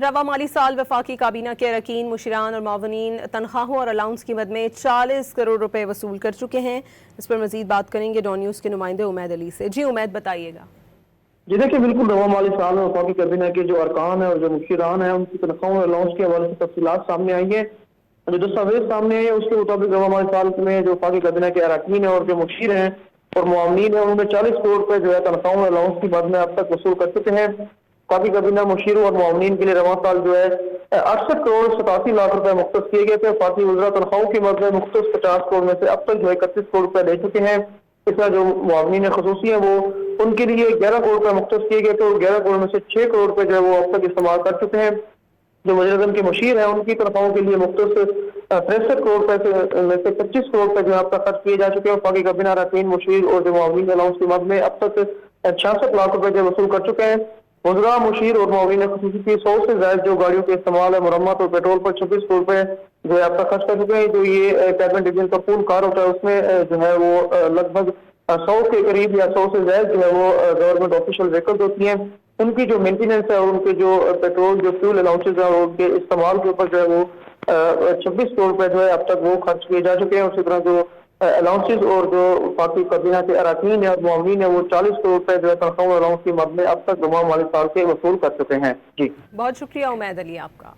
रवा माली साल वफाकी काबीना के अरकान, मुशीरान और मावनीन तनख्वाहों और अलाउंस की मद में 40 करोड़ रुपए वसूल कर चुके हैं। इस पर मजीद बात करेंगे डॉन न्यूज़ के नुमाइंदे उमैद अली से। जी उमैद, बताइएगा। जी देखिए, बिल्कुल रवा माली साल में वफाकी काबीना के जो अरकान है और जो मुशीरान है उनकी तनख्वाहों और अलाउंस के हवाले से तफसीलात सामने आई है। जो दस्तावेज सामने आई है उसके मुताबिक रवा माली साल में जो वफाकी काबीना के अरकान है और जो मुशीर हैं और मुआवनीन है उनमें 40 करोड़ रुपए जो है तनख्वाहों और अलाउंस की मद में अब तक वसूल कर चुके हैं। वफाकी काबीना मुशीरों और मुआवनीन के लिए रवा साल जो है 68 करोड़ 87 लाख रुपए मुख्तस किए गए थे। वफाकी वज़रा तनख्वाहों की मद में मुख्तस 50 करोड़ में से अब तक जो है 31 करोड़ रुपए दे चुके हैं। इस तरह जो मुआवनीन खसूसी है वो उनके लिए 11 करोड़ रुपए मुख्तस किए गए थे और 11 करोड़ में से 6 करोड़ रुपए जो है वो अब तक इस्तेमाल कर चुके हैं। जो वज़ीर-ए-आज़म के मुशीर हैं उनकी तनख्वाहों के लिए मुख्तस 63 करोड़ रुपए में से 25 करोड़ रुपए जो है अब तक खर्च किए जा चुके हैं। वफाकी काबीना अरकान, मुशीर और जो मुआवनीन अलाउंस की मद में अब तक 66 लाख रुपए जो वसूल कर चुके हैं। वज़रा, मुशीर और मुआवनीन खसूसी की 100 से ज्यादा जो गाड़ियों के इस्तेमाल है मुरम्मत और पेट्रोल पर 26 करोड़ रुपए जो है अब तक खर्च कर चुके हैं। जो ये कैबिनेट डिवीजन का पूल कार होता है उसमें जो है वो लगभग 100 के करीब या 100 से ज्यादा जो है वो गवर्नमेंट ऑफिशियल व्हीकल्स होती हैं। उनकी जो मेंटेनेंस है और उनके जो पेट्रोल जो फ्यूल अलाउंसेज है और उनके इस्तेमाल के ऊपर जो है वो 26 करोड़ रुपए जो है अब तक वो खर्च किए जा चुके हैं। उसी तरह जो अलाउंसेज और जो वफाकी काबीना के अरकान है और मुआवनीन है वो 40 करोड़ रुपए जो है तनख्वाह और अलाउंस की मद में अब तक रवा माली साल के वसूल कर चुके हैं। जी बहुत शुक्रिया उमैद अली आपका।